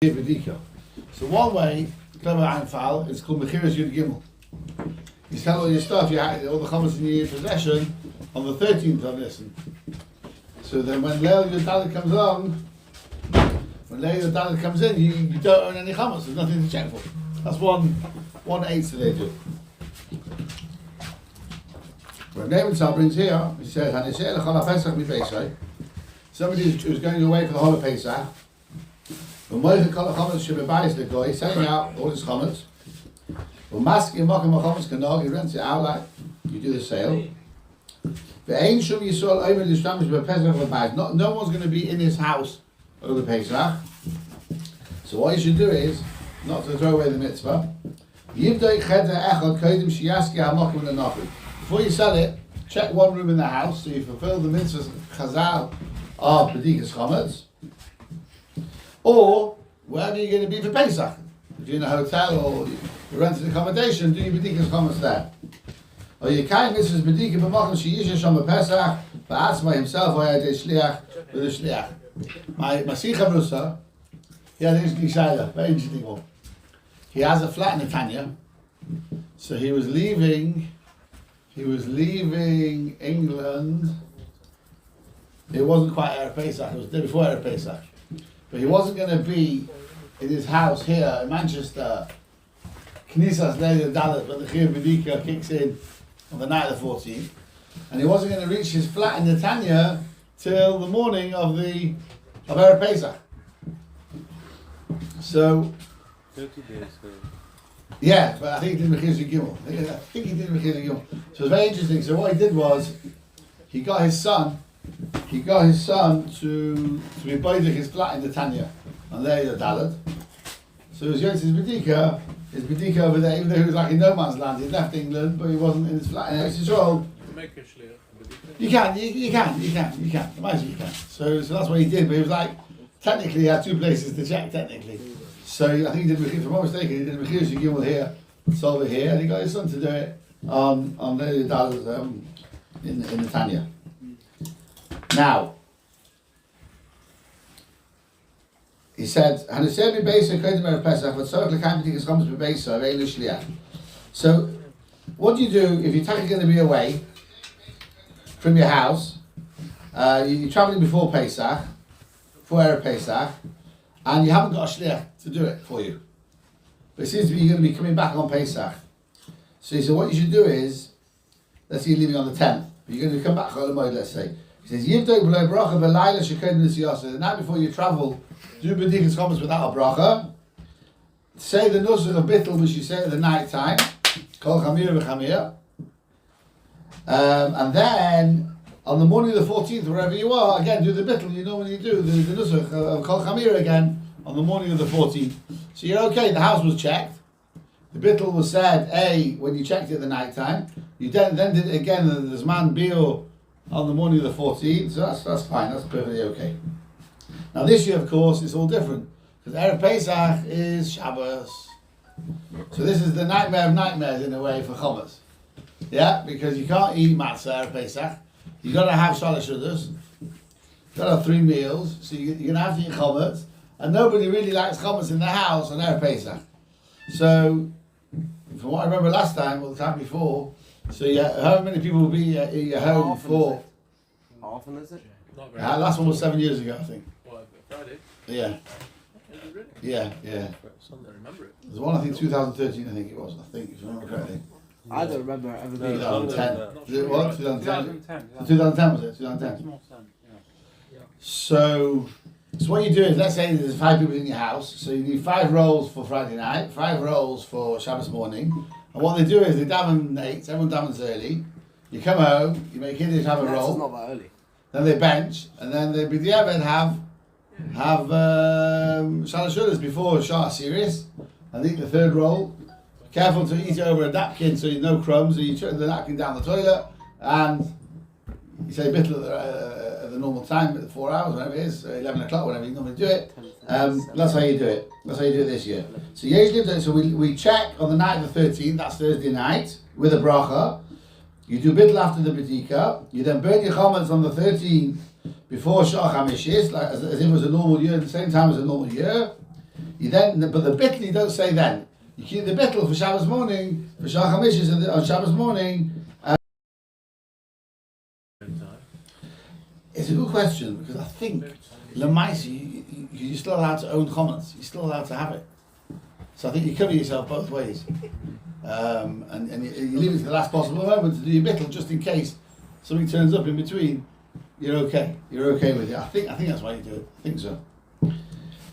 So one way, clever Einfall, is called Mechiras Yud Gimel. You sell all your stuff, you have all the chametz in your possession on the 13th of Nisan. So then when Leil Yud Dalet comes on, when Leil Yud Dalet comes in, you don't own any chametz, there's nothing to check for. That's one eighth that they do. When Nebenzahl brings here, he says, Haniseh l'chol ha-Pesach mi-Pesach. Somebody who's going away for the whole of Pesach, when Moicha kol ha-Chametz she-bebayis l'goy, he's selling out all his chametz. When Maski mokim ha-Chametz kanog, he rents it out like you do the sale. Ve'ein shum yisrael omer l'shtamish be-Pesach l'bayis. No one's going to be in his house over Pesach. So what you should do is, not to throw away the mitzvah, Yivdoi cheder echad kodim shiyaski ha-mokim l'nochim. Before you sell it, check one room in the house so you fulfill the mitzvahs chazal of B'dikas Chametz, or wherever you're going to be for Pesach. If you're in a hotel or you're renting accommodation, do your B'dikas Chametz there. Or you can't mitzvahs B'dikas B'mochem she'yisha shom Pesach ba'atzma himself or yadei shliach with a shliach. My Sicha Brusa, he had an interesting shayla, very interesting one. He has a flat in Netanya, so he was leaving England. It wasn't quite Erev Pesach, it was the day before Erev Pesach. But he wasn't going to be in his house here in Manchester, Knisas Leil Dalet, when the Chiyuv B'dika kicks in on the night of the 14th. And he wasn't going to reach his flat in Netanya till the morning of Erev Pesach. So, 30 days. yeah, but I think he did Mechiras Yud Gimel. I think he did Mechiras Yud Gimel. So it's very interesting. So what he did was, he got his son to be buying his flat in the Tanya, and there he Dalet. So he was going to his B'dika over there, even though he was like in no man's land. He'd left England, but he wasn't in his flat in Israel. You can. Imagine you can. So that's what he did, but he was like, technically he had two places to check, technically. So I think he did, if I'm not mistaken, he did Mechiras Yud Gimel here, sold it here, and he got his son to do it on Leil Dalet in the Tanya. Now, he said, so what do you do if you're technically going to be away from your house, you're travelling before Pesach, before Erev Pesach, and you haven't got a shliach to do it for you. But it seems to be you're going to be coming back on Pesach. So he said, what you should do is, let's say you're leaving on the 10th, but you're going to come back Chol Hamoed, let's say. He says, Yivdoi b'lo bracha b'layla shekodim l'siyasa. The night before you travel, do B'dikas Chametz without a bracha. Say the nusach of bittul, which you say at the night time. Kol chamir v'chamir. And then, on the morning of the 14th, wherever you are, again, do the bittul you normally do, the nusach of Kol chamir again, on the morning of the 14th. So you're okay, the house was checked. The bittul was said, when you checked it at the night time. You then did it again, and there's man biur on the morning of the 14th, so that's fine, that's perfectly okay. Now this year, of course, it's all different, because Erev Pesach is Shabbos. So this is the nightmare of nightmares in a way for Chametz. Yeah, because you can't eat matzah Erev Pesach, you've got to have shalosh seudos, you've got to have 3 meals, so you're going to have to eat Chametz, and nobody really likes Chametz in the house on Erev Pesach. So, from what I remember last time, or the time before, so how many people will be in your home for? How often is it? Not very last one was 7 years ago, I think. What, Friday? Yeah. Is it really? Yeah. Sunday, I remember it. There's one, I think 2013, I think it was, if I remember correctly. I don't remember ever being 2010. Was it what? 2010? 2010. 2010 was it? 2010. So what you do is, let's say there's 5 people in your house, so you need 5 rolls for Friday night, 5 rolls for Shabbos morning, and what they do is they daven late, everyone davens early, you come home, you make kiddies have a roll, It's not that early. then they bench, and then they b'diavad have shalosh seudos before Shah serious, and eat the 3rd roll. Careful to eat it over a napkin so you no crumbs, so you chuck the napkin down the toilet, and you say bittul at the normal time, at 4 hours, whatever it is, 11 o'clock, whatever you normally do it. That's how you do it. That's how you do it this year. So we check on the night of the 13th, that's Thursday night, with a bracha. You do bittul after the b'dika. You then burn your chametz on the 13th before Shah Chamishis, like as if it was a normal year, at the same time as a normal year. but the bittul you don't say then. You keep the bittul for Shabbos morning, for Shach HaMishis on Shabbos morning. It's a good question because I think Lamaisi, you're still allowed to own chametz. You're still allowed to have it. So I think you cover yourself both ways, and you leave it to the last possible moment to do your bittul just in case something turns up in between. You're okay. You're okay with it. I think that's why you do it. I think so.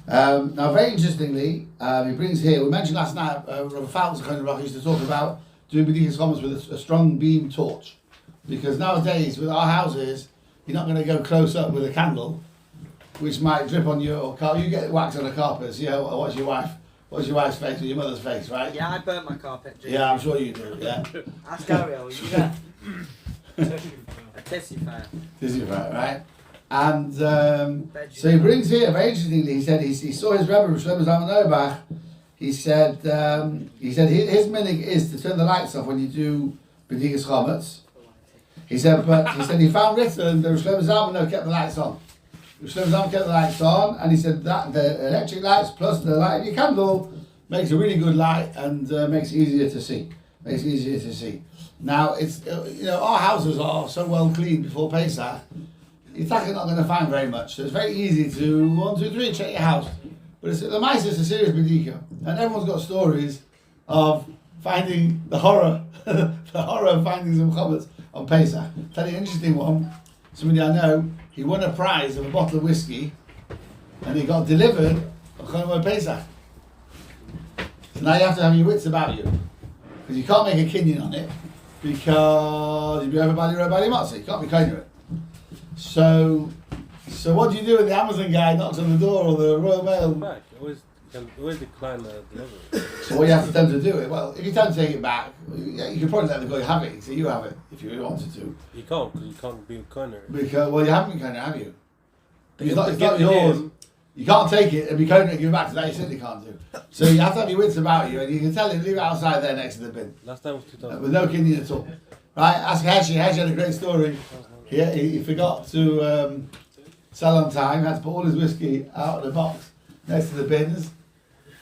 Now, very interestingly, he brings here. We mentioned last night. Rabbi Falk used to talk about doing b'dikas chametz with a strong beam torch, because nowadays with our houses, you're not going to go close up with a candle, which might drip on your car. You get wax on a carpet. See how what's your wife's face or your mother's face, right? Yeah, I burnt my carpet. Yeah, I'm sure you do. Yeah. Ask Ariel, you get a tissue fire. Tissue fire, right? And so he brings here very interestingly. He said he saw his Rebbe Shlomo Zalman Auerbach. He said his minhag is to turn the lights off when you do b'dikas chametz. He said he found written that Shlomo Zalman kept the lights on. Shlomo Zalman kept the lights on, and he said that the electric lights plus the light of your candle makes a really good light and makes it easier to see. Now it's our houses are so well cleaned before Pesach. You're not going to find very much. So it's very easy to 1, 2, 3 check your house. But the mice is a serious b'dika, and everyone's got stories of finding the horror of finding some chametz on Pesach. Tell you an interesting one. Somebody I know, he won a prize of a bottle of whiskey, and he got delivered on Chol Pesach. So now you have to have your wits about you, because you can't make a kinyan on it, because you'd be over by the matzah. You can't be kind of it. So what do you do when the Amazon guy knocks on the door or the Royal Mail? Back. You can always decline the delivery. So what you have to tell them to do it. Well, if you tell them to take it back, you can probably let the guy have it. So you have it if you really wanted to. You can't, because you can't be a corner. Because you haven't been kind of, have you? It's not yours. You can't take it and be kind and give it back to that. You certainly can't do. So you have to have your wits about you, and you can tell him leave it outside there next to the bin. Last time was 2000. With no kinyan at all. Right? Ask Heshi. Heshi had a great story. He forgot to sell on time. Had to put all his whiskey out of the box next to the bins,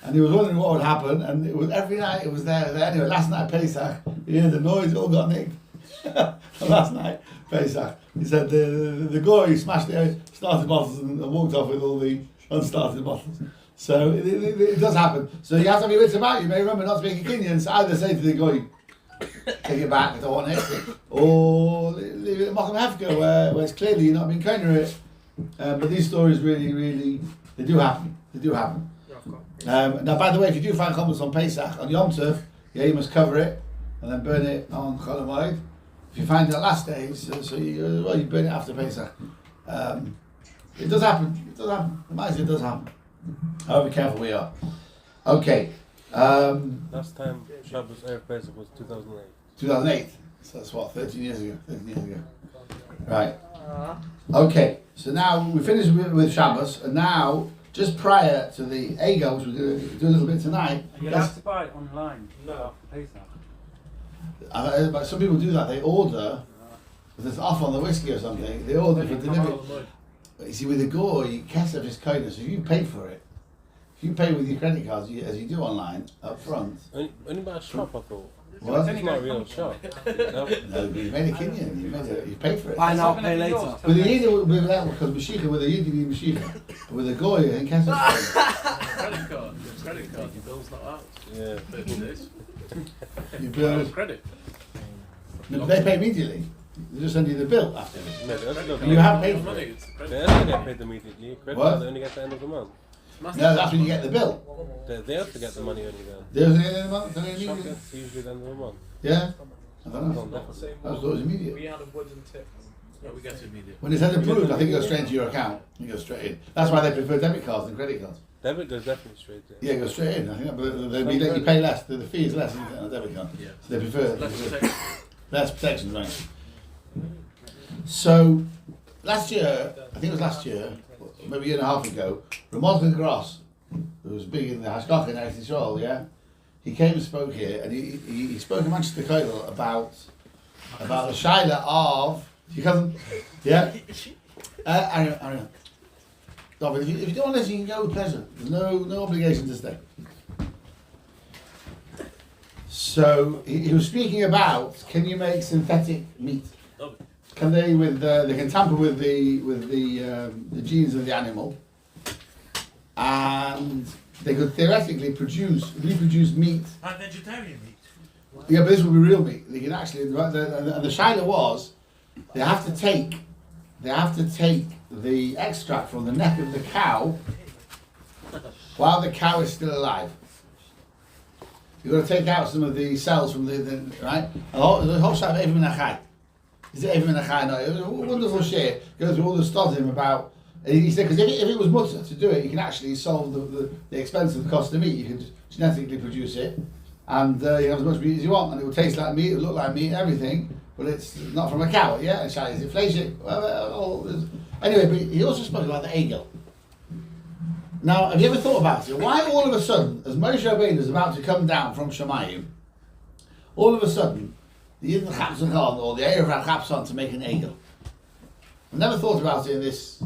and he was wondering what would happen. And it was every night it was there. Anyway, last night Pesach, he heard the noise. It all got nicked. Last night Pesach, he said the goy smashed the started bottles and walked off with all the unstarted bottles. So it does happen. So you have to have your wits about you. You may remember not to make a kinyan. So either say to the goy, take it back, I don't want it, or leave it at Mokum Hefka where it's clearly you're not being kind of it. But these stories really, they do happen. Now, by the way, if you do find chametz on Pesach, on Yom Tov, you must cover it and then burn it on Chol Hamoed. If you find it last day, so you burn it after Pesach. It does happen. It does happen. However careful we are. Okay. Last time Shabbos Erev Pesach was 2008. 2008. So that's what, 13 years ago. Right. Okay. So now we finished with Shabbos, and now just prior to the Ego, which we're going to do a little bit tonight. You'll have to buy it online. No. Pesach. But some people do that. They order, if it's off on the whiskey or something, they order for delivery. But you see, with the goy, Kesef is kindness. If you pay for it, if you pay with your credit cards, as you do online, up front. Only by a shop, I thought. What? It's not a real shop. No? No, but you made a kinyan. You paid for it. Buy now, pay later. With the Yid, with that, because Mashiach, with the Yid, you need Mashiach. But with the goy, I think Kesef. Credit card. Your bill's not out. Yeah. 30 days. You bill. Credit. No, they pay immediately. They just send you the bill after. No, they also don't You have paid for money. it. It's the They credit. also get paid immediately. Credit What? cards only get the end of the month. No, that's when you get the bill. They also get the money only then. There's the end of the month, Shop immediately. gets usually the end of the month. Yeah? I don't know. Don't definitely. I thought it was immediate. We had a wooden tip. No, we get it immediate. When it's approved, I think it goes straight into your account. It goes straight in. That's why they prefer debit cards than credit cards. Debit goes definitely straight in. Yeah, it goes straight in. I think but you pay less. The fee is less on a debit card. Yeah. So they prefer Let's take less protection, right? So last year, I think it was last year, maybe a year and a half ago, Ramon Gross, who was big in the Hashgach in Eretz Yisrael, yeah, he came and spoke here, and he spoke in Manchester Kotel about the shaila of your cousin, yeah, Ariel. David, if you don't want to listen, you can go with pleasure. There's no obligation to stay. So he was speaking about, can you make synthetic meat? Can they they can tamper with the genes of the animal, and they could theoretically reproduce meat. And vegetarian meat. Yeah, but this would be real meat. They can actually, and the shaila was, they have to take the extract from the neck of the cow while the cow is still alive. You've got to take out some of the cells from the right. The whole shaila of Even Achai. Is it Even Achai? No, it was a wonderful share. Goes through all the stodim about. He said because if it was mutter to do it, you can actually solve the expense of the cost of meat. You can genetically produce it, and you have as much meat as you want, and it will taste like meat, it will look like meat, and everything. But it's not from a cow, yeah. And is it fleishik? Anyway, but he also spoke about the egel. Now, have you ever thought about it? Why all of a sudden, as Moshe Rabbeinu is about to come down from Shemayim, all of a sudden, the Yidden Chapson or the Erev Chapson to make an egel? I've never thought about it in this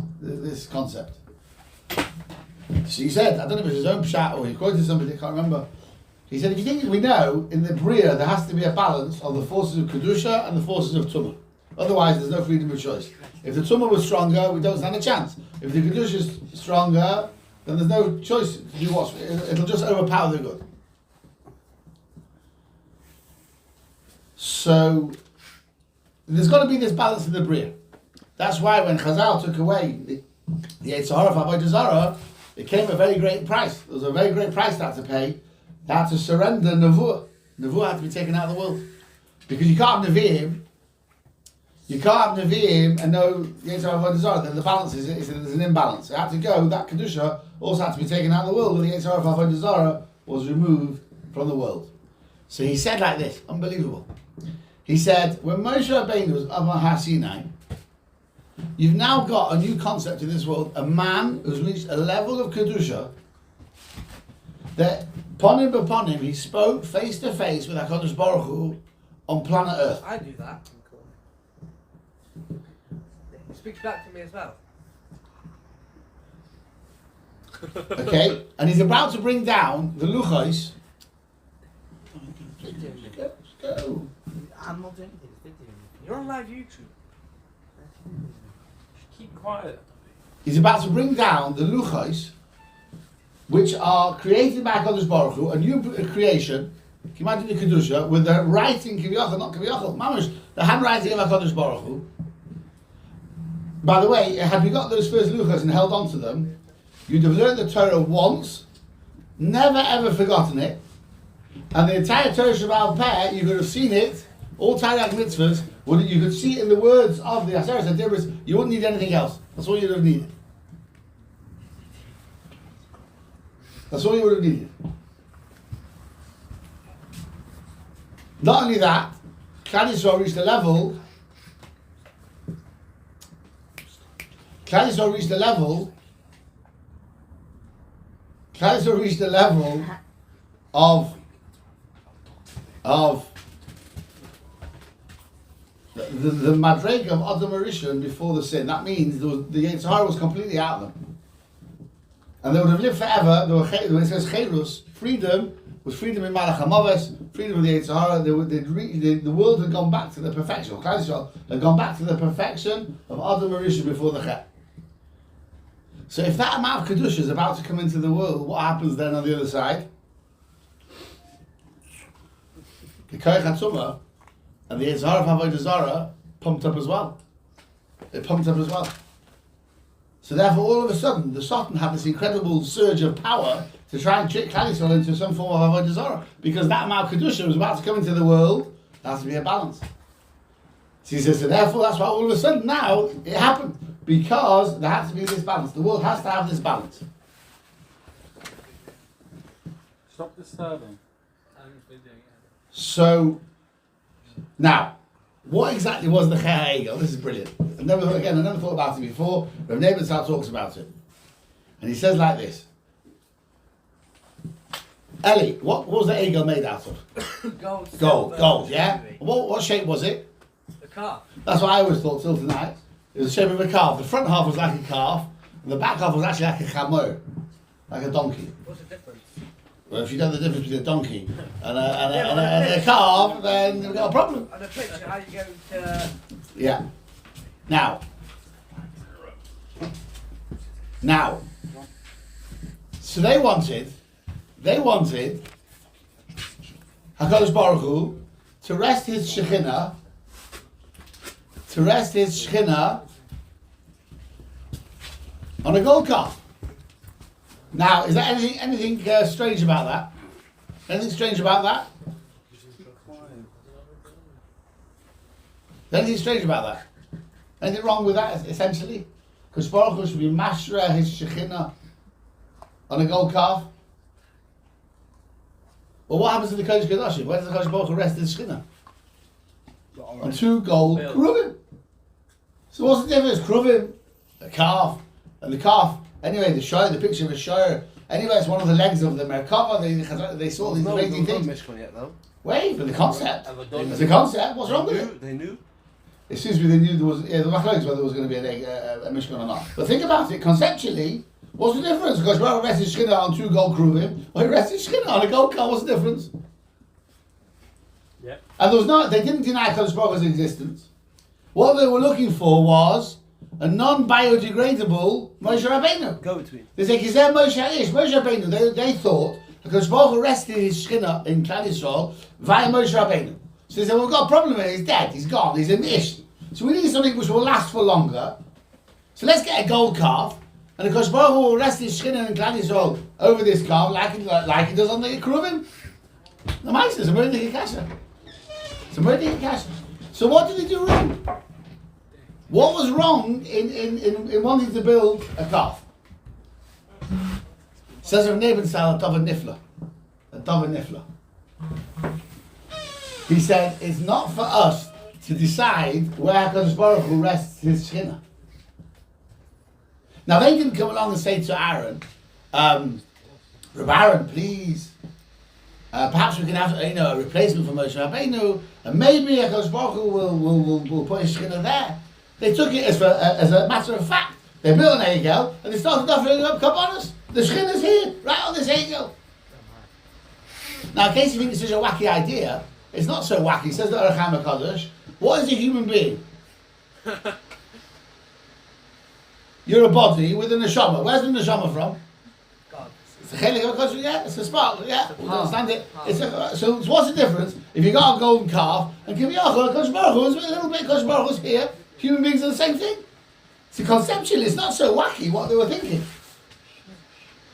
concept. So he said, I don't know if it was his own pshat or he quoted somebody, I can't remember. He said, if you think we know, in the Bria there has to be a balance of the forces of Kedusha and the forces of Tumah. Otherwise there's no freedom of choice. If the Tumah was stronger, we don't stand a chance. If the Kedusha is stronger, then there's no choice to do what's, it'll just overpower the good. So, there's got to be this balance in the Bria. That's why when Chazal took away the Yetzer Hara of Avodah Zarah, it came at a very great price. There was a very great price they had to pay. They had to surrender Nevuah. Nevuah had to be taken out of the world. Because you can't have Nevi'im and no Yetzer Hara of Avodah Zarah. Then the balance is there's an imbalance. It had to go, that Kedusha also had to be taken out of the world, where the Yetzer Hara of Avodah Zarah was removed from the world. So he said like this, unbelievable. He said, when Moshe Rabbeinu was up on Har Sinai, you've now got a new concept in this world, a man who's reached a level of Kedusha that, upon him, he spoke face to face with HaKadosh Baruch Hu on planet Earth. I do that. He speaks back to me as well. Okay? And he's about to bring down the Luchos. Go. I'm not doing anything. It's videoing. You're on live YouTube. Keep quiet. He's about to bring down the Luchos, which are created by HaKadosh Baruch Hu, a new creation, can you imagine the Kedusha, with the writing, Kiviyachal, not Kiviyachal, Mamash, the handwriting of HaKadosh Baruch Hu. By the way, had we got those first Luchos and held on to them, you'd have learned the Torah once, never ever forgotten it, and the entire Torah Shabbat Peh, you could have seen it, all Taryag mitzvahs, you could see it in the words of the Aseret HaDibros, you wouldn't need anything else. That's all you'd have needed. That's all you would have needed. Not only that, Klal Yisrael reached the level of the madrega of Adam Rishon before the sin. That means the Yetzer Hara was completely out of them. And they would have lived forever. When it says Cherus, freedom was freedom in Malach HaMaves, freedom of the Yetzer Hara. The world had gone back to the perfection. Klal Yisrael had gone back to the perfection of Adam Rishon before the Chet. So if that amount of Kedusha is about to come into the world, what happens then on the other side? The Koyach HaTzumah and the Yetzer Hara of Avodah Zarah pumped up as well. It pumped up as well. So therefore, all of a sudden, the Satan had this incredible surge of power to try and trick Klal Yisrael into some form of Avodah Zarah. Because that amount of Kedusha was about to come into the world, there has to be a balance. So he says, so therefore, that's why all of a sudden now, it happened. Because there has to be this balance. The world has to have this balance. Stop disturbing. I'm videoing it. So, now, what exactly was the Chai Egel? This is brilliant. I never thought about it before. Rav Nebenzahl talks about it. And he says like this. Eli, what was the Egel made out of? Gold, yeah? What shape was it? A calf. That's what I always thought till tonight. It was the shape of a calf. The front half was like a calf, And the back half was actually like a chamor, like a donkey. What's the difference? Well, if you know the difference between a donkey and a calf, then we've got a problem. On the picture, how you go to... Yeah. Now. So they wanted HaKadosh Baruch Hu to rest his Shekhinah on a gold calf. Now, is there anything strange about that? Anything strange about that? Anything strange about that? Anything wrong with that, essentially? Because Baruch Hu should be mashra his Shekhinah on a gold calf. Well, what happens to the Kodesh Kodashim? Where does the Kodesh Baruch Hu rest his Shekhinah? On 2 gold kruvim. So what's the difference? Kruvim, a calf, and the calf. Anyway, the picture of a shire. Anyway, it's one of the legs of the Merkava. They saw these amazing things. Mishkan yet though. Wait, but the concept. It's a concept. What's wrong with it? They knew. It seems to be they knew there was the machlokes whether there was going to be a Mishkan or not. But think about it conceptually. What's the difference? Because Baruch rests his Shekhinah on 2 gold kruvim, or he rests his Shekhinah on a gold calf. What's the difference? Yep. And they didn't deny Kodesh Baruch Hu's existence. What they were looking for was a non-biodegradable Moshe Rabbeinu. Go between. They say, Kizeh Moshe Ish, Moshe Rabbeinu. They thought because Baruch Hu rested his Shekhinah in Klal Yisrael via Moshe Rabbeinu. So they said, well, we've got a problem here. He's dead. He's gone. He's in Ish. So we need something which will last for longer. So let's get a gold calf. And of course, Baruch Hu will rest his Shekhinah in Klal Yisrael over this calf like he does on the Kruvim. The Meister is a murder kasha. It's a murder kasha. So what did he do wrong? What was wrong in wanting to build a calf? Says Rav Nebensal, a Nifla. He said, it's not for us to decide where HaKadosh Baruch Hu rests his Shekhinah. Now they didn't come along and say to Aaron, Reb Aaron, please, perhaps we can have a replacement for Moshe Rabbeinu, and maybe HaKadosh Baruch Hu will put his Shekhinah there. They took it as a matter of fact. They built an Egel and they started offering up Kabbalas. The Shekhinah's here, right on this Egel. Now, in case you think this is a wacky idea, it's not so wacky. It says the Orach HaKadosh. What is a human being? You're a body with a neshama. Where's the neshama from? God. It's a chelik of a yeah. It's a spark. Yeah, we understand it. So what's the difference if you got a golden calf and give me a Kodesh Baruch Hu, a little bit Kodesh Baruch Hu's here? Human beings are the same thing. So conceptually, it's not so wacky what they were thinking.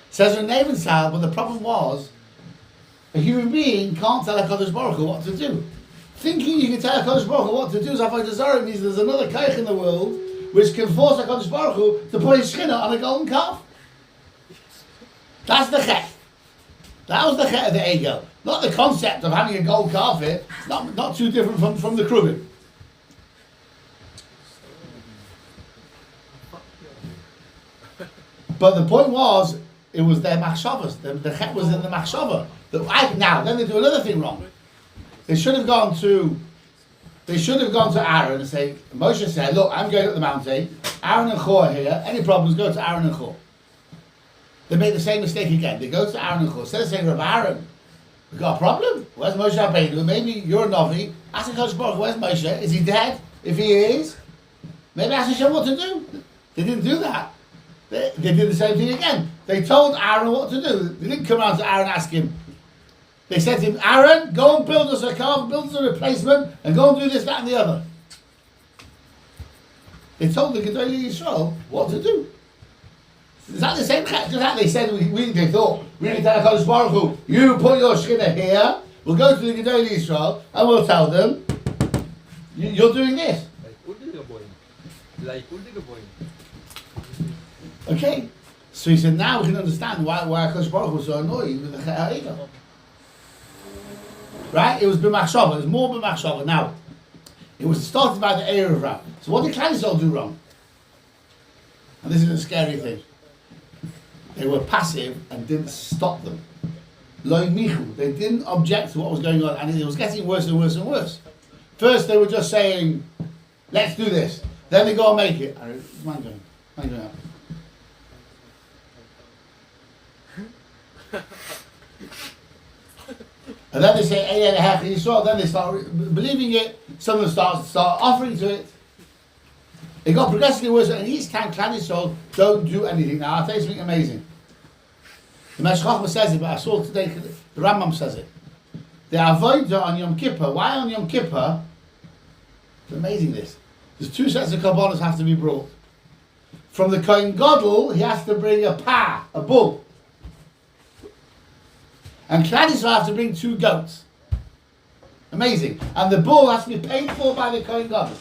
Says Rav Nebensal, but the problem was a human being can't tell a Kodesh Baruch Hu what to do. Thinking you can tell a Kodesh Baruch Hu what to do is avodah zarah means there's another kaich in the world which can force a Kodesh Baruch Hu to put his Shekhinah on a golden calf. That's the chet. That was the chet of the Egel. Not the concept of having a gold calf here. It's not too different from the Kruvim. But the point was, it was their machshavas. The chet was in the machshava. Now, then they do another thing wrong. They should have gone to Aaron and say, Moshe said, look, I'm going up the mountain. Aaron and Chor are here. Any problems, go to Aaron and Chor. They made the same mistake again. They go to Aaron and Chor. Instead of saying, Rabbi Aaron, we've got a problem. Where's Moshe Rabbeinu? Maybe you're a Novi. Ask the Kodesh Baruch Hu, where's Moshe? Is he dead? If he is, maybe ask Hashem what to do. They didn't do that. They did the same thing again. They told Aaron what to do. They didn't come around to Aaron and ask him. They said to him, Aaron, go and build us a calf, build us a replacement, and go and do this, that, and the other. They told the Gedolei Yisrael what to do. Is that the same? Just like they said, they thought, we need to tell HaKadosh Baruch Hu, you put your Shekhinah here, we'll go to the Gedolei Yisrael, and we'll tell them, you're doing this. Okay, so he said, now we can understand why HaKadosh Baruch Hu was so annoyed with the Chet HaEgel. Right? It was b'machshava. It was more b'machshava. Now, it was started by the Erev Rav. So what did Klal Yisrael do wrong? And this is a scary thing. They were passive and didn't stop them. Lo michu. They didn't object to what was going on, and it was getting worse and worse and worse. First, they were just saying, let's do this. Then they go and make it. Mind going out. And then they say, "Hey, heck Yisrael." Then they start believing it. Some of them start offering to it. It got progressively worse, and each time Clan Yisrael don't do anything. Now I'll tell you something amazing. The Meshech Chochmah says it, but I saw today the Rambam says it. The avodah on Yom Kippur. Why on Yom Kippur? It's amazing this. There's two sets of korbanos have to be brought. From the Kohen Gadol, he has to bring a bull. And Klal Yisrael have to bring 2 goats. Amazing. And the bull has to be paid for by the Kohen Gadol.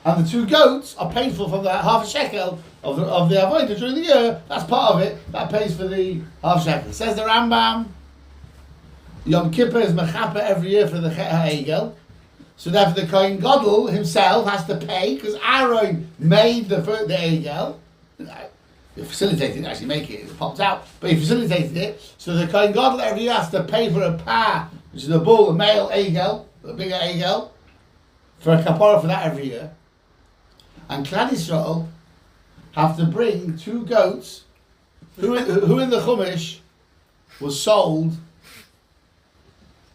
And the 2 goats are paid for from the half a shekel of the avodah during the year. That's part of it. That pays for the half shekel. Says the Rambam, Yom Kippur is mechaper every year for the Chet HaEgel. So therefore the Kohen Gadol himself has to pay, because Aaron made the Egel. He facilitated it, actually make it popped out, but he facilitated it. So the Kohen Gadol every year has to pay for a par, which is a bull, a male Egel, a bigger Egel, for a kapara for that every year. And Klal Yisrael have to bring 2 goats, who in the Chumash was sold,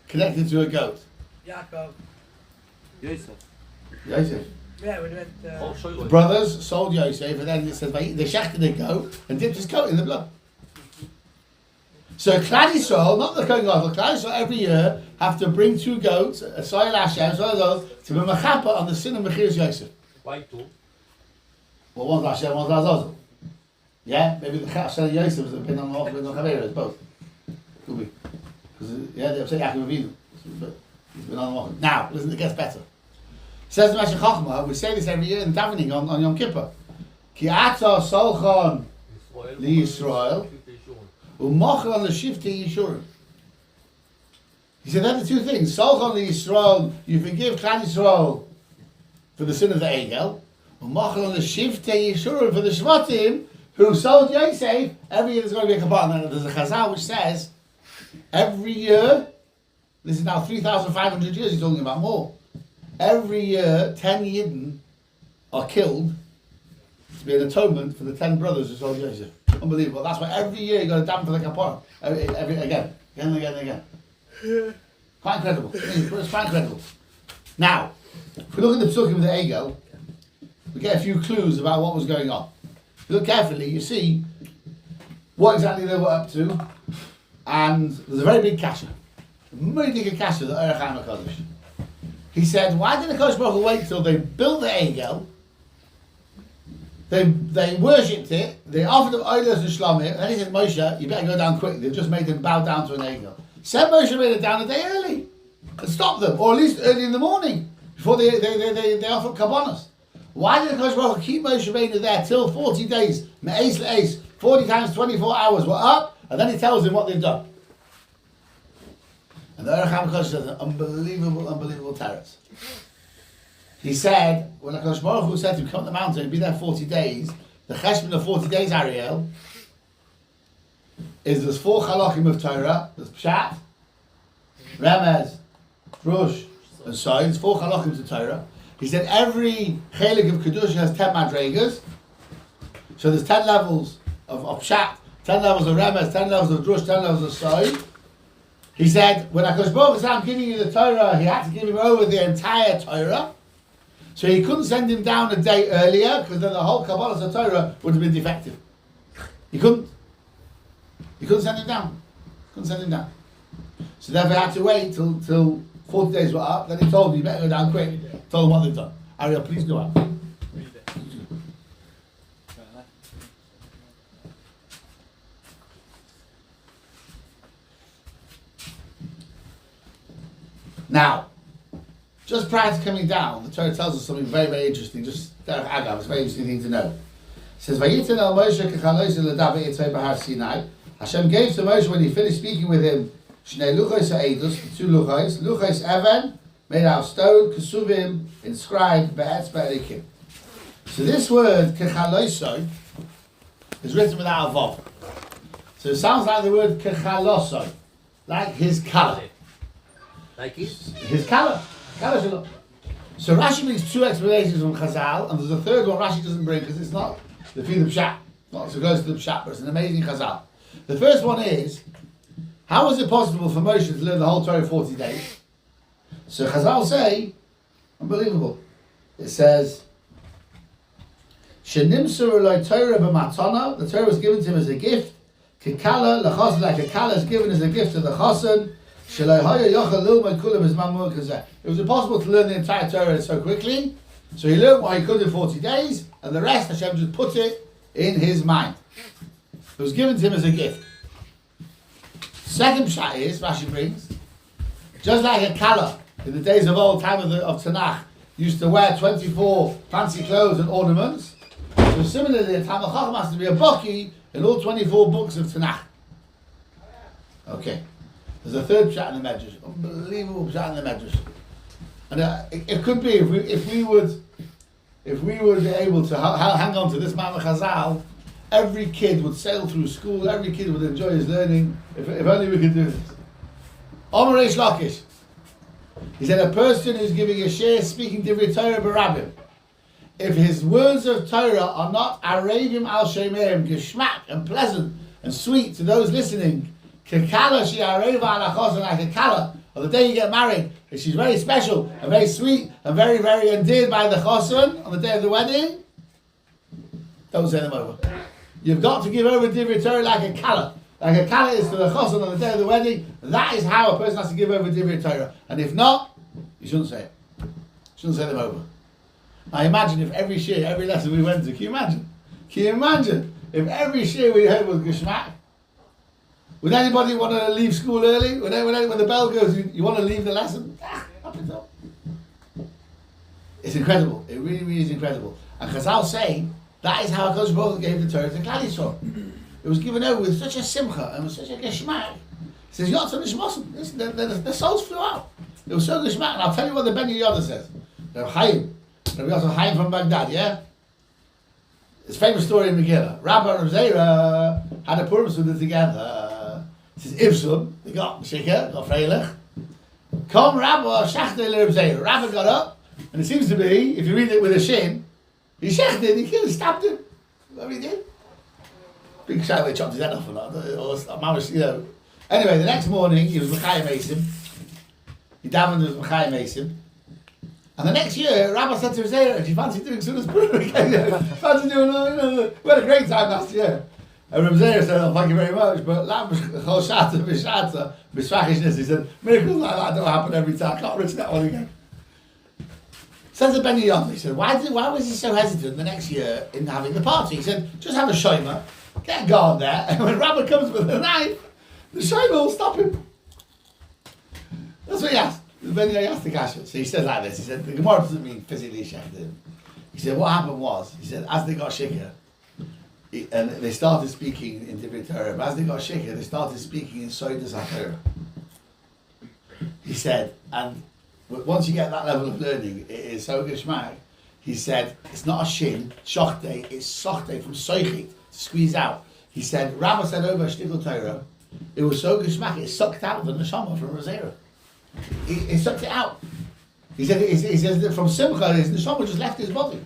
connected to a goat. Yaakov. Yosef. Yosef. Yeah, we went. The brothers sold Yosef, and then it says they shechted the goat and dipped his coat in the blood. So Klal Yisrael, not the Kohen Gadol, Klal Yisrael every year have to bring 2 goats, a soil Hashem, to be mechaper on the sin of Mechiras Yosef. Why 2? Well, one's Hashem, one's Azazel. Yeah, maybe the Hashem of Yosef has been on the off with the Chaveras, both. Could be. Because they upset Yaakov Avinu, but he's been on the off. Now, listen, it gets better. Says the Meshech Chochmah, we say this every year in davening on Yom Kippur. Ki ata solchon li Yisrael u'mochel l'shivtei Yishurim. He said, that's the 2 things. Solchon li Yisrael, you forgive Klal Yisrael for the sin of the Egel. U'mochel l'shivtei Yishurim for the Shvatim who sold Yosef. Every year there's going to be a kabbalah. There's a chazal which says, every year, this is now 3,500 years he's talking about, more. Every year, 10 Yidden are killed to be an atonement for the 10 brothers who sold Joseph. Unbelievable. That's why every year you got to damn for the kapara. Again and again. Quite incredible. It's quite incredible. Now, if we look at the Psukim of the Egel, we get a few clues about what was going on. If you look carefully, you see what exactly they were up to, and there's a very big kasha. A very big kasha, the Orach HaKodesh. He said, why did the Kodesh Baruch Hu wait till they built the Egel? They worshipped it, they offered them oilers and shlomim, and then he said, Moshe, you better go down quick. They've just made them bow down to an Egel. Send Moshe Rabbeinu down a day early and stop them, or at least early in the morning, before they offered kabbonos. Why did the Kodesh Baruch Hu keep Moshe Rabbeinu there till 40 days, me'ez le'ez, 40 times 24 hours were up, and then he tells them what they've done. And the Orach HaKodesh says an unbelievable teretz. He said, when the Kodesh Baruch Hu said to him, come up the mountain and be there 40 days, the cheshbon of 40 days, Ariel, is there's 4 halakim of Torah, there's Pshat, Remez, Drush, and so there's 4 halakim of Torah. He said every chelik of Kedusha has 10 madregas, so there's 10 levels of Pshat, 10 levels of Remez, 10 levels of Drush, 10 levels of Sod. He said, when HaKadosh Baruch Hu said, I'm giving you the Torah, he had to give him over the entire Torah. So he couldn't send him down a day earlier, because then the whole Kabbalah of Torah would have been defective. He couldn't send him down. So therefore he had to wait till 40 days were up. Then he told him, you better go down quick. Told him what they've done. Ariel, please go out. Now, just prior to coming down, the Torah tells us something very, very interesting. Just Derech Agav, it's a very interesting thing to know. It says, "Vayitin el Moshe kechalosin ledaber itzvei b'har Sinai." Hashem gave to Moshe when he finished speaking with him, Shnei luchos ha'edus, 2 luchos even, made out of stone, kesuvim, inscribed be'etzbeh elikim. So this word kechaloso is written without a vav. So it sounds like the word kechaloso, like his colour. Like His colour. So Rashi brings 2 explanations from Chazal, and there's a third one Rashi doesn't bring because it's not the field of Pshat. Not so close to the Pshat, but it's an amazing Chazal. The first one is, how was it possible for Moshe to learn the whole Torah in 40 days? So Chazal say, unbelievable. It says, Shenimsur eloi Torah b'matana, the Torah was given to him as a gift. Kekala lechasan, like a kala is given as a gift to the chasan. Sheloi haya yochel lilmod kulam b'zman mu'at kazeh. It was impossible to learn the entire Torah so quickly, so he learned what he could in 40 days, and the rest Hashem just put it in his mind. It was given to him as a gift. Second pshat is, Rashi brings, just like a kala in the days of old, time of Tanakh, used to wear 24 fancy clothes and ornaments. So similarly, a Talmid Chacham has to be a baki in all 24 books of Tanakh. Okay. There's a third pshat in the Medrash. Unbelievable pshat in the Medrash. And it could be, if we would be able to hang on to this man of Chazal, every kid would sail through school, every kid would enjoy his learning, if only we could do this. Omer Reish Lakish. He said, a person who's giving a share speaking Divrei Torah b'Rabbim, if his words of Torah are not arevim al shemeim, geschmack and pleasant and sweet to those listening, kekala she areva al achosan, like a kala, on the day you get married, and she's very special and very sweet and very, very endeared by the chosan on the day of the wedding, don't send them over. You've got to give over Divrei Torah like a kala. Like a kala is to the chosan on the day of the wedding. That is how a person has to give over Divrei Torah. And if not, you shouldn't say it. You shouldn't send them over. Now imagine if every shir, every lesson we went to, can you imagine? Can you imagine if every shir we heard was geschmack? Would anybody want to leave school early? When the bell goes, you want to leave the lesson? Up and up. It's incredible. It really, really is incredible. And Chazal say, that is how HaKadosh Baruch Hu gave the Torah to Klal Yisrael. It was given over with such a simcha and with such a geschmack. He says, Yotzah Nishmosim. The souls flew out. It was so geschmack. And I'll tell you what the Ben Yehoyada says. They're Chaim. Rabbi Yosef Chaim from Baghdad, yeah? It's a famous story in Megillah. Rabbi and Zera had a Purim Suda together. It says, Ivsum, they got Shikha, got Freilich. Come Rabbi, Shachte Rabbi Zera. Rabbi got up, and it seems to be, if you read it with a shin, he shechted, he killed, he stabbed him. What he did? Big shout, they chopped his head off or not. Or, you know. Anyway, the next morning, he was Mechayim Esim. He davened as Mechayim Esim. And the next year, Rabbi said to his Zera, do you fancy doing Sudas Purim again? Fancy doing, we had a great time last year. And Rabbi Zera said, oh, thank you very much, but Chol Shata, B'Shata, B'Shvachishness, he said, miracles like that don't happen every time, I can't risk that one again. Says the Ben Yehoyada, he said, why was he so hesitant the next year in having the party? He said, just have a shomer, get a guard there, and when Rabbi comes with a knife, the shomer will stop him. That's what he asked. The Ben Yehoyada asked the kasha. So he said like this, he said, the Gemara doesn't mean physically shechted. He said, what happened was, he said, as they got shikha, and they started speaking in Divrei Torah, but as they got shikha, they started speaking in Soidas HaTorah. He said, and once you get that level of learning, it is so geschmack. He said, it's not a shin, shochte, it's sochte from soichit, to squeeze out. He said, Rabbi said over Shtigl Torah, it was so geschmack, it sucked out the neshama from Rozera. He sucked it out. He says that from Simcha, his neshama just left his body.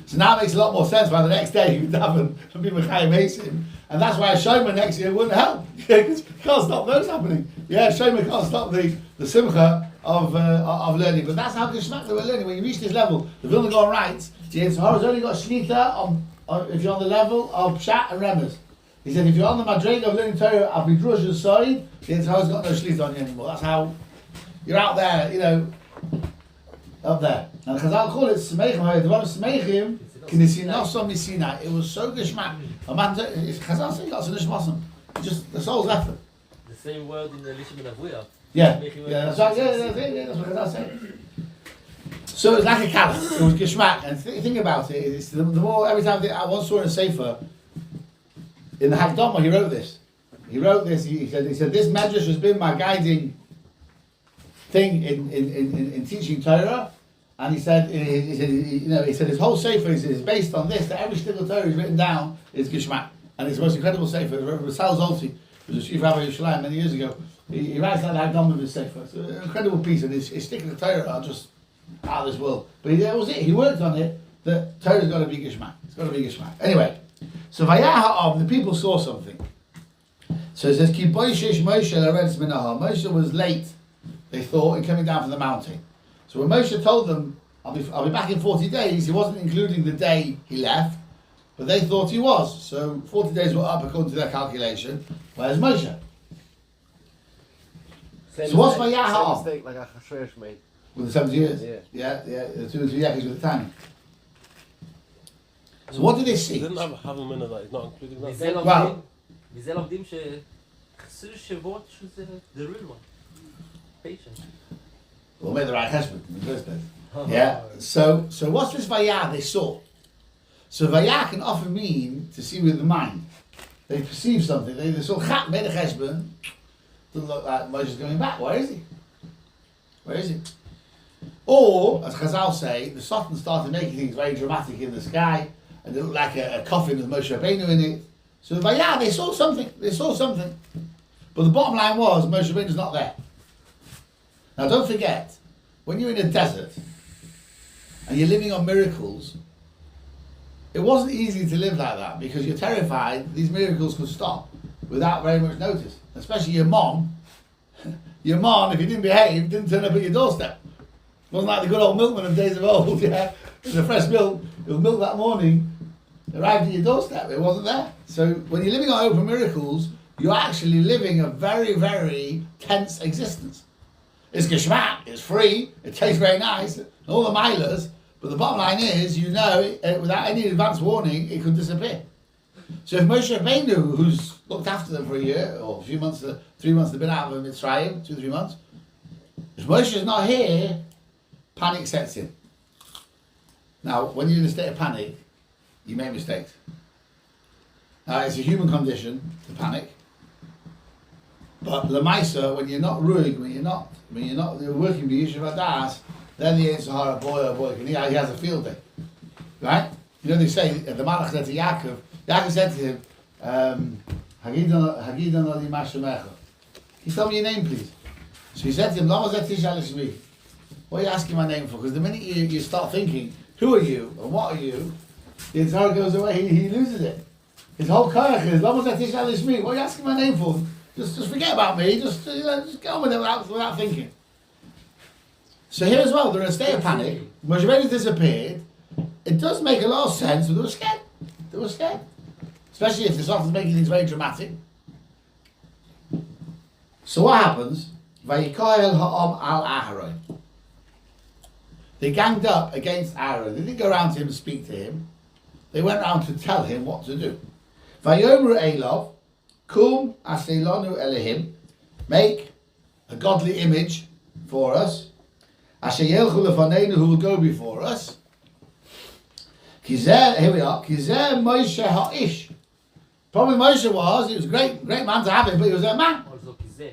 So now it makes a lot more sense why the next day he would daven and be Mechayim Esim. And that's why a Shoma next year wouldn't help. Because you can't stop those happening. Yeah, Shoma can't stop the Simcha of learning. But that's how geschmack they were learning. When you reach this level, the Vilna Gaon writes, the Yitzhar has only got Shlita on if you're on the level of Pshat and Remez. He said, if you're on the Madrega of learning Torah, I'll be Drush and Soi, the Yitzhar has got no Shlita on you anymore. That's how you're out there, you know, up there. And Chazal call it Smeichim, the one Smeichim, Kinisinosam Misina. It was so geschmack. A man, Chazal said, you got Nishmasam. Just, the soul's left it. The same word in the Lishim and Avuya. Yeah, that's right, that's what Chazal said. So it's like a kala, it was geschmack. And think about it, it's the more, every time I once saw in a Sefer, in the Hakdama, he wrote this. He said, this medrash has been my guiding thing in teaching Torah. And he said his whole Sefer is based on this, that every single Torah is written down is geschmack. And it's the most incredible Sefer. Rasal Zolti, who was a chief rabbi of Yerushalayim many years ago, he writes that Hakdama of his Sefer. It's an incredible piece, and his sticking to Torah are just out of this world. But that was it. He worked on it, that Torah's got to be geschmack. It's got to be geschmack. Anyway, so Vayah Ha'am, the people saw something. So it says, Ki boishish Moshe l'eretz minahar. Moshe was late, they thought, in coming down from the mountain. So when Moshe told them, I'll be back in 40 days, he wasn't including the day he left, but they thought he was. So 40 days were up according to their calculation. Where's Moshe? So what's my Yahal? Same mistake like Achashverosh made. With the 70 years? Yeah. Yeah, the two yakis with the timing. So what did they He see? didn't have a minute that he's not including that. מזה לומדים שחסר שבועות שזה the real one. Patient. Well, made the right husband in the first place. Yeah. So what's this vayah they saw? So vayah can often mean to see with the mind. They perceive something. They saw Chat made a husband. Doesn't look like Moshe's coming back. Where is he? Where is he? Or, as Chazal say, the Sultan started making things very dramatic in the sky, and it looked like a coffin with Moshe Rabbeinu in it. So vayah, they saw something. They saw something. But the bottom line was Moshe Rabbeinu's not there. Now don't forget, when you're in a desert and you're living on miracles, it wasn't easy to live like that because you're terrified these miracles could stop without very much notice. Especially your mom. Your mom, if you didn't behave, didn't turn up at your doorstep. It wasn't like the good old milkman of days of old, yeah. The fresh milk, it was milk that morning, arrived at your doorstep. It wasn't there. So when you're living on open miracles, you're actually living a very, very tense existence. It's geschmack, it's free, it tastes very nice, and all the milers, but the bottom line is, you know, without any advance warning, it could disappear. So if Moshe Rabbeinu, who's looked after them for a year, or a few months, 3 months they've been out of Mitzrayim, 2-3 months, if Moshe's not here, panic sets in. Now, when you're in a state of panic, you make mistakes. Now, it's a human condition to panic, but Lamaisa, when you're not ruig, when you're working with Yishuv Adas, then the Sahara boy, he has a field day, right? You know they say the Malach said to Yaakov. Yaakov said to him, "Hagidon Ali Mashamecha." Can you tell me your name, please? So he said to him, "Lama zet tishal shmi." What are you asking my name for? Because the minute you start thinking, "Who are you and what are you?" the Torah goes away. He loses it. His whole kayak is Lama zet tishal shmi. What are you asking my name for? Just forget about me. Just get on with it without thinking. So here as well, they're in a state of panic. Moshe Rabbeinu disappeared. It does make a lot of sense, but they were scared. They were scared. Especially if the Sultan's making things very dramatic. So what happens? Vayikoel ha'om al Aharon. They ganged up against Aaron. They didn't go around to him and speak to him. They went around to tell him what to do. Vayomru Elov, kum aseilonu elehim. Make a godly image for us. Asher yelchu lefanenu, who will go before us. Kizer, here we are. Kizer Moshe ha'ish. Problem Moshe was, he was a great man to have him, but he was a man. Also כזה.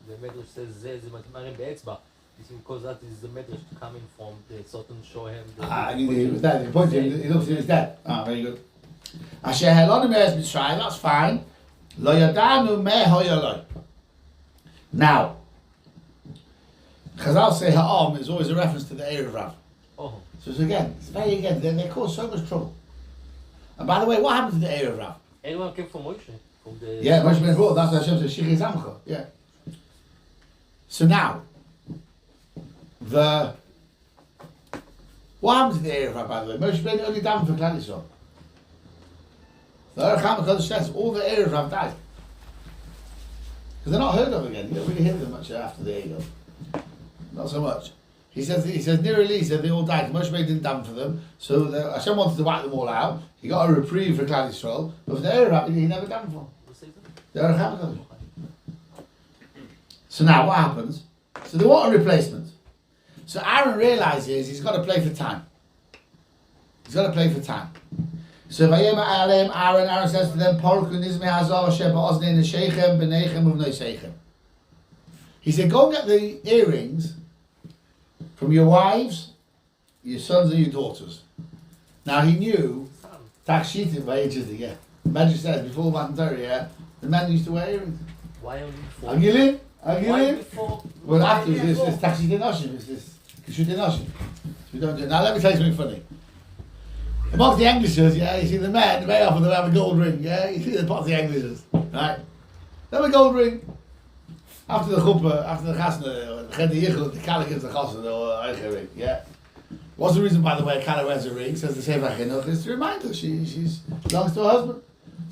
The medrash says זה מרים באצבע. Because that is the medrash coming from the Sultan show him. He was dead. He pointed him, he looks at his dead. Very good. Asher helonu me'ez Mitzrayim, that's fine. Lo yadanu me hoyoloi. Now, Chazal say ha'om is always a reference to the Erev Rav. Oh. So it's they cause so much trouble. And by the way, what happened to the Erev Rav? Anyone came from Moshe? From the Yeah, Moshe ben brought. That's what Hashem says, Shichi Zamcha. Yeah. So now, what happened to the Erev Rav, by the way? Moshe ben only died for Klal Yisrael. The Aruch HaKadosh says all the Erev Rav died. Because they're not heard of again. You don't really hear them much after the Egel. Not so much. He says near release they all died. Moshe Rabbeinu didn't damn for them, so Hashem wanted to wipe them all out. He got a reprieve for Klal Yisrael, but for the Arab he never damned for. The Aruch HaKadosh. So now what happens? So they want a replacement. So Aaron realizes he's got to play for time. He's got to play for time. So Aaron says to them, he said, go and get the earrings from your wives, your sons and your daughters. Now he knew, Takshitim by interesting, yeah. Imagine says before Matan Torah, yeah, the men used to wear earrings. Why only before? Agilin? Why before? Well, after this Takshitim Noshim, this Kishutim Noshim. We don't do it. Now let me tell you something funny. Amongst the Englishes, yeah, you see the men, very often they have a gold ring, yeah, you see the parts of the Englishes, right? They have a gold ring. After the chuppah, after the chasna, the yichud, the Kala gives the chasna or eiche ring. Yeah. What's the reason, by the way, a Kala wears a ring? Says the Sefer Chinuch is to remind her she belongs to her husband.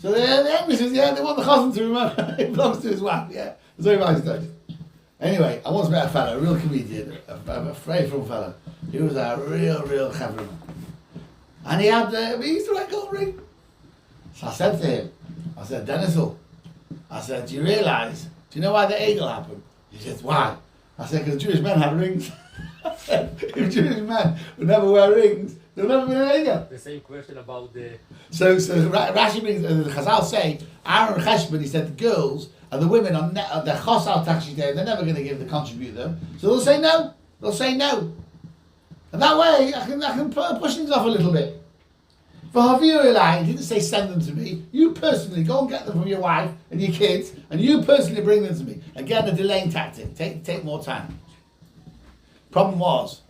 So the English is, they want the chasna to remember it belongs to his wife. Yeah. That's very nice touch. Anyway, I once met a fellow, a real comedian, a very from fellow. He was a real chavra. And he used to wear a gold ring. So I said to him, Dennisel, do you realise, do you know why the eagle happened? He said, why? I said, because Jewish men have rings. I said, if Jewish men would never wear rings, there'll never be an eagle. The same question about the... So Rashi brings, the Chazal say, Aaron Cheshbon, he said, the girls and the women on their chosal taxi day, they're never going to contribute them. So they'll say no. They'll say no. And that way, I can push things off a little bit. For Haviyu, he didn't say send them to me. You personally go and get them from your wife and your kids, and you personally bring them to me. Again, a delaying tactic. Take more time. Problem was,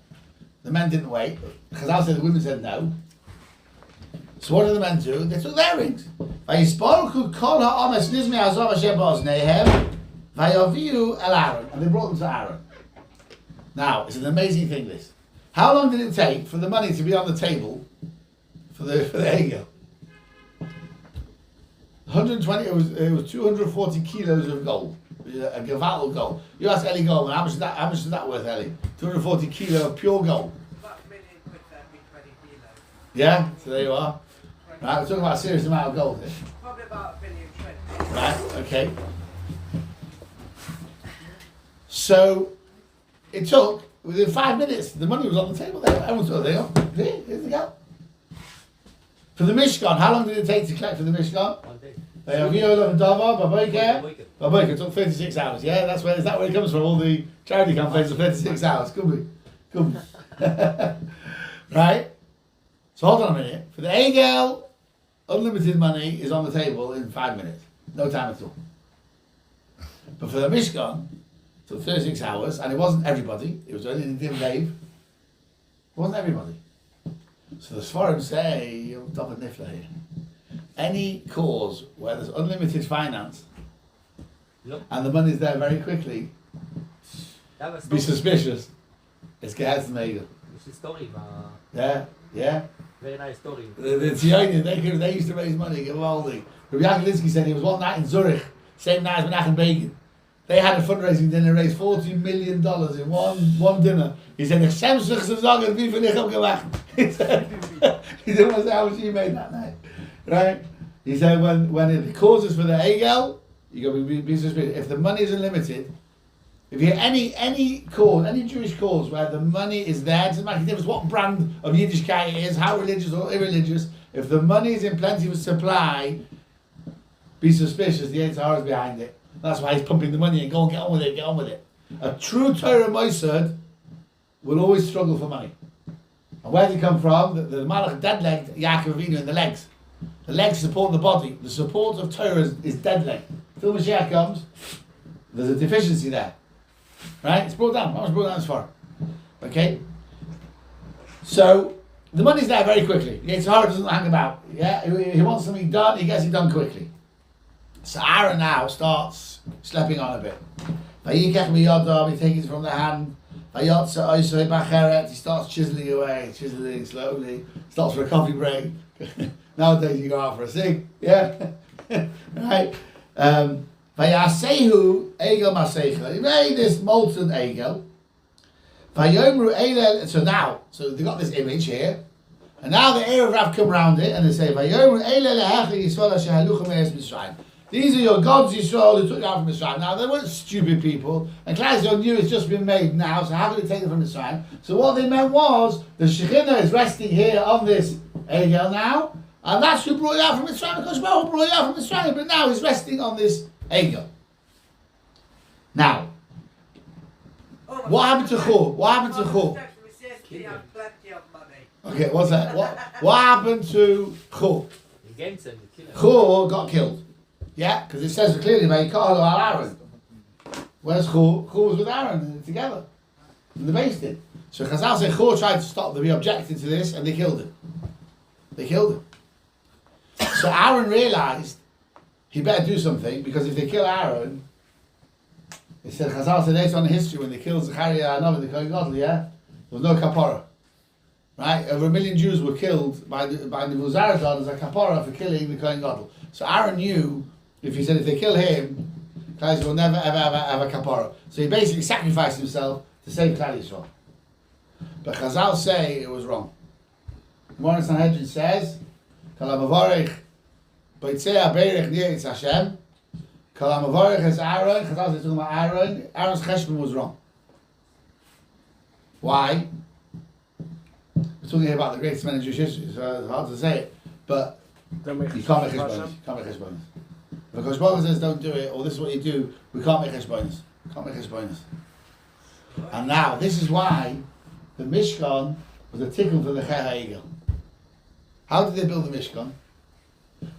the men didn't wait. Chazal said the women said no. So what did the men do? They took their rings. And they brought them to Aaron. Now, it's an amazing thing, this. How long did it take for the money to be on the table for the Egel? 120, it was 240 kilos of gold. A gaval of gold. You ask Eli Goldman, how much is that worth, Eli? 240 kilo of pure gold. About a million quid for every 20 kilos. Yeah, so there you are. Right, we're talking about a serious amount of gold here. Probably about a billion quid. Right, okay. So, it took, within 5 minutes, the money was on the table there. Everyone took it. Here's the go. For the Mishkan, how long did it take to collect for the Mishkan? 1 day. It took 36 hours. Yeah, is that where it comes from? All the charity campaigns are 36 hours. Could be. Right? So hold on a minute. For the Egel, unlimited money is on the table in 5 minutes. No time at all. But for the Mishkan, it took 36 hours, and it wasn't everybody. It was only in Dim Dave. It wasn't everybody. So the Sforim say, you'll top of Nifla here. Any cause where there's unlimited finance, Yep. and the money's there very quickly, That was be suspicious. It's Gehetz Megel. It's a story, Yeah. very nice story. The Tzionim, they used to raise money, Givaldi. Rabbi Yankelinsky said he was one night in Zurich, same night as Menachem Begin. They had a fundraising dinner, raised $40 million in one dinner. He said, "Ich schäm sich zu sagen, wie viel ich hab gemacht." He said, how much he made that night. Right? He said, when it causes for the Egel, you got to be suspicious. If the money is unlimited, if you hear any cause, any Jewish cause where the money is there, it doesn't make a difference what brand of Yiddishkeit it is, how religious or irreligious, if the money is in plenty of supply, be suspicious, the Yitzhar is behind it. That's why he's pumping the money and go and get on with it. A true Torah Mossad will always struggle for money. And where does it come from? The Malach dead-legged Yaakov Avinu in the legs. The legs support the body. The support of Torah is dead-legged. Till Mashiach comes, there's a deficiency there. Right? It's brought down. How much brought down as far? Okay? So, the money's there very quickly. Yitzhar doesn't hang about. Yeah? He wants something done, he gets it done quickly. So Aaron now starts slapping on a bit. He takes it from the hand. He starts chiseling away, chiseling slowly. Stops for a coffee break. Nowadays you go out for a cig. Yeah? Right? Vayasehu egel masechel. He made this molten egel. Vayomru eilel. So they got this image here, and now the Erev Rav come around it and they say, Vayomru eilel lehachi Yisrael asher haluchem me'eretz Mitzrayim. These are your gods, Yisrael, who took you out from Mitzrayim. Now they weren't stupid people, and Klaus knew it's just been made now, so how could it take them from Mitzrayim? So what they meant was the Shekhinah is resting here on this egel now. And that's who brought you out from Mitzrayim, because Baruch brought you out from Mitzrayim, but now he's resting on this egel. Now, what happened to Chur? What happened to Chur? Okay, what's that? What happened to Chur? Chur got killed. Yeah, because it says clearly, Vayikahalo al Aaron. Where's Chur? Chur was with Aaron together. And the base did. So Chazal said Chur tried to stop them, he objected to this, and they killed him. So Aaron realised he better do something, because if they kill Aaron, it said Chazal said later on in history when they killed Zechariah and the Kohen Gadol, there was no kapara. Right? Over 1 million Jews were killed by Nebuchadnezzar as a kapara for killing the Kohen Gadol. So Aaron knew if they kill him, Klal Yisrael will never ever have a kapara. So he basically sacrificed himself to save Klal Yisrael. But Chazal say it was wrong. Gemara Sanhedrin says, Kol ha'mavarech b'yitzei ha'beirech niyetz Hashem. Kol ha'mavarech is Aaron. Chazal is talking about Aaron. Aaron's cheshbon was wrong. Why? We're talking here about the greatest man in Jewish history, so it's hard to say it. But you can't make cheshbonos. If a cheshbon says don't do it, or this is what you do, we can't make cheshbonos. Can't make cheshbonos. And now, this is why the Mishkan was a tikkun for the Cher HaEgel. How did they build the Mishkan?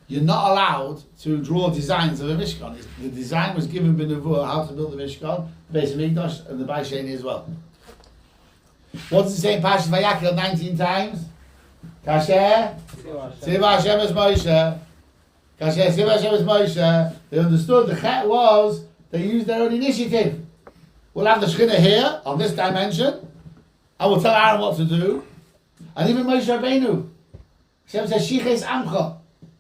You're not allowed to draw designs of a Mishkan. The design was given by Nevuah how to build the Mishkan, the Beis Hamikdash, and the Beis Sheni as well. What does it say in Parashat Vayakhel 19 times? Kasher, Tziva Hashem es Moshe. Kasher, Tziva Hashem es Moshe. They understood the chet was, they used their own initiative. We'll have the Shekhinah here, on this dimension, and we'll tell Aaron what to do. And even Moshe Rabbeinu. Hashem says, Shiches Amcha.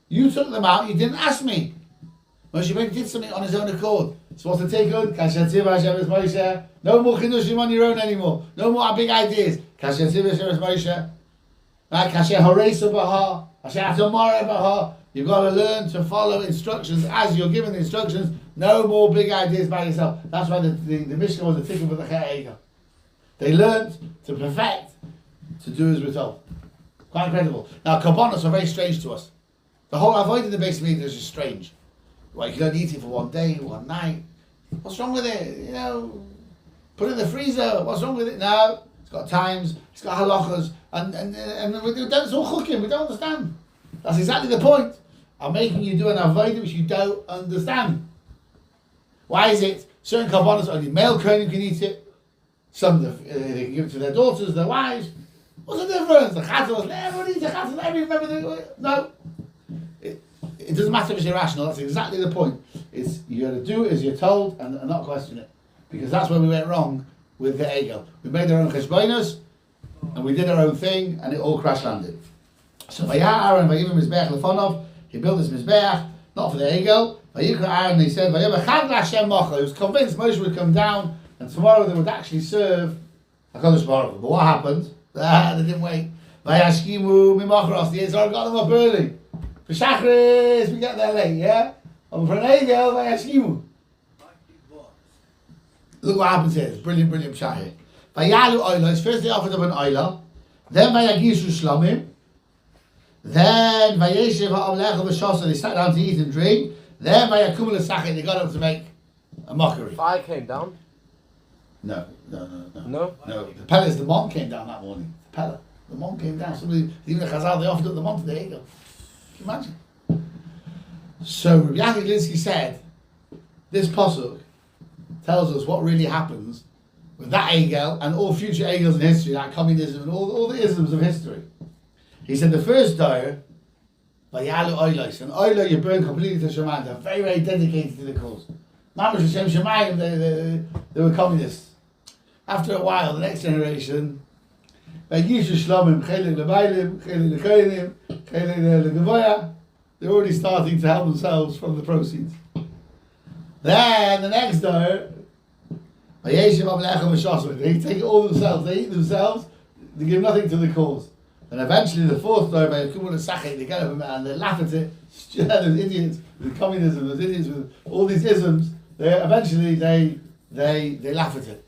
You took them out, you didn't ask me. Moshe Rabbeinu did something on his own accord. So what's the tikkun? Kasher Tziva Hashem es Moshe. No more chidushim on your own anymore. No more big ideas. Kasher Tziva Hashem es Moshe. Right? Kasher Horeisa Baha. Kasher Atomara Baha. You've got to learn to follow instructions as you're given the instructions. No more big ideas by yourself. That's why the Mishkan was a tikkun for the Cher HaEgel. They learned to perfect, to do as we're told. Quite incredible. Now, Kabbanos are very strange to us. The whole avoiding the Beis Hamikdash is strange. Well, you can only eat it for one day, one night. What's wrong with it? You know, put it in the freezer. What's wrong with it? No, it's got times, it's got halachas, and it's all cooking. We don't understand. That's exactly the point. I'm making you do an avodah which you don't understand. Why is it certain kabbanos only male kohanim can eat it? Some they can give it to their daughters, their wives. What's the difference? The chatzos, everybody eats a chatzos. No. It doesn't matter if it's irrational. That's exactly the point. It's you got to do as you're told and not question it, because that's where we went wrong with the Egel. We made our own cheshbonos and we did our own thing, and it all crash landed. So Vayah Aaron Vayivam Mizbeach Lefonov. He built this Mizbeach not for the Egel. Vayikra Aaron. He said Vayam Echad Hashem Mocha. He was convinced Moshe would come down and tomorrow they would actually serve HaKadosh Baruch Hu. But what happened? They didn't wait. Vayashkimu Mimachros. The Yisrael got them up early. For Shachris, we get there late, yeah? And for an Egel, Vayashkimu. Look what happens here. It's brilliant pshat here. Vayalu Oilos. First they offered up an Oila. Then Vayagishu Shlomim. Then Vayeshev HaOmlech V'Shosah. They sat down to eat and drink. Then Vayakum L'Sachet. They got up to make a mockery. Fire came down. No. No? The pellets, the mom came down that morning. The mom came down. Somebody, even the Chazal, they offered up the mom to the Egel. Can you imagine? So Rabbi Yaakov Linsky said, this pasuk tells us what really happens with that Egel and all future Egels in history, like communism and all the isms of history. He said the first dire, Vayalu Oilos, and Oilo you burn completely to Shemayim. They're very, very dedicated to the cause. Mamash Hashem Shemayim, they were communists. After a while, the next generation, Vayigishu Shlomim, Chelik Lebailim, Chelik Lekoinim, Chelik Legevoya, they're already starting to help themselves from the proceeds. Then the next door, they take it all themselves, they eat themselves, they give nothing to the cause. And eventually the fourth door, they get up and they laugh at it. Those idiots with communism, those idiots with all these isms, they laugh at it.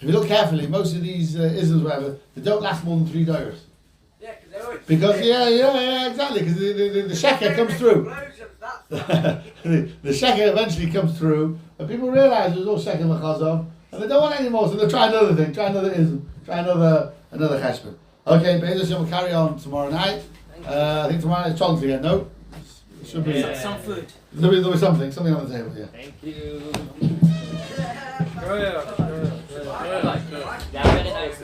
If you look carefully, most of these isms, whatever, they don't last more than 3 dollars. Yeah, because Because exactly. Because the sheker comes through. The sheker eventually comes through, and people realise there's no sheker machazov, and they don't want any more, so they try another thing, try another ism, try another cheshbon. Okay, Be'ez Hashem will carry on tomorrow night. I think tomorrow night is chocolate again. No, it should be Some food. there'll be something on the table. Yeah. Thank you. Oh, yeah. Yeah, very nice.